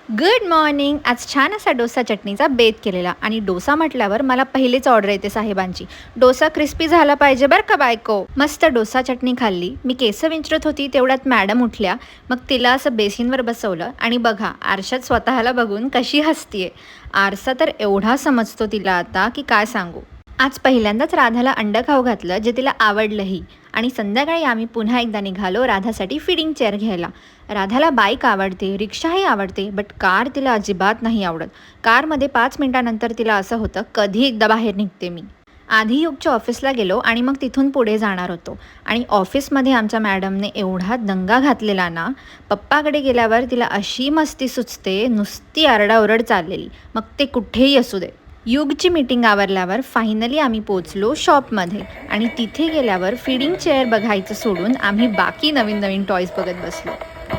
Good morning. आज छान असा डोसा चटणीचा बेत केलेला आणि डोसा म्हटल्यावर मला पहिलीच ऑर्डर येते साहेबांची. डोसा क्रिस्पी झाला पाहिजे बरं का बायको. मस्त डोसा चटणी खाल्ली. मी केस विंचरत होती तेवढ्यात मॅडम उठल्या. मग तिला असं बेसिनवर बसवलं आणि बघा आरशात स्वतःला बघून कशी हसतीये. आरसा तर एवढा समजतो तिला आता की काय सांगू. आज पहिल्यांदाच राधाला अंड खाऊ घातलं जे तिला आवडलंही. आणि संध्याकाळी आम्ही पुन्हा एकदा निघालो राधासाठी फीडिंग चेअर घ्यायला. राधाला बाईक आवडते, रिक्षाही आवडते, बट कार तिला अजिबात नाही आवडत. कारमध्ये 5 मिनिटानंतर तिला असं होतं कधी एकदा बाहेर निघते मी. आधी युगच्या ऑफिसला गेलो आणि मग तिथून पुढे जाणार होतो. आणि ऑफिसमध्ये आमच्या मॅडमने एवढा दंगा घातलेला ना, पप्पाकडे गेल्यावर तिला अशी मस्ती सुचते, नुसती आरडाओरड चाललेली, मग ते कुठेही असू दे. युगची मीटिंग आवरल्यावर फायनली आम्ही पोचलो शॉपमध्ये आणि तिथे गेल्यावर फीडिंग चेअर बघायचं सोडून आम्ही बाकी नवीन नवीन टॉयज बघत बसलो.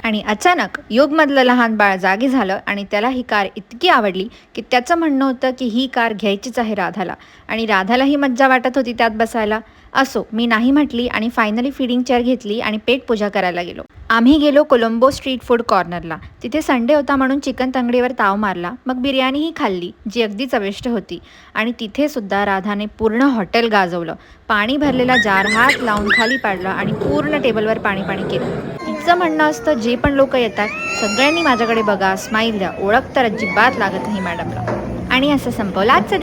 आणि अचानक युगमधलं लहान बाळ जागी झालं आणि त्याला ही कार इतकी आवडली की त्याचं म्हणणं होतं की ही कार घ्यायचीच आहे राधाला. आणि राधालाही मज्जा वाटत होती त्यात बसायला. असो, मी नाही म्हटली आणि फायनली फीडिंग चेअर घेतली आणि पेटपूजा करायला गेलो. आम्ही गेलो कोलंबो स्ट्रीट फूड कॉर्नरला. तिथे संडे होता म्हणून चिकन तंगडीवर ताव मारला. मग बिर्याणीही खाल्ली जी अगदी चविष्ट होती. आणि तिथे सुद्धा राधाने पूर्ण हॉटेल गाजवलं. पाणी भरलेला जार हात लावून खाली पाडला आणि पूर्ण टेबलवर पाणी पाणी केलं. तिचं म्हणणं असतं जे पण लोक येतात सगळ्यांनी माझ्याकडे बघा, स्माईल द्या, ओळख तर अजिबात लागत नाही मॅडमला. आणि असं संपवलं आजचं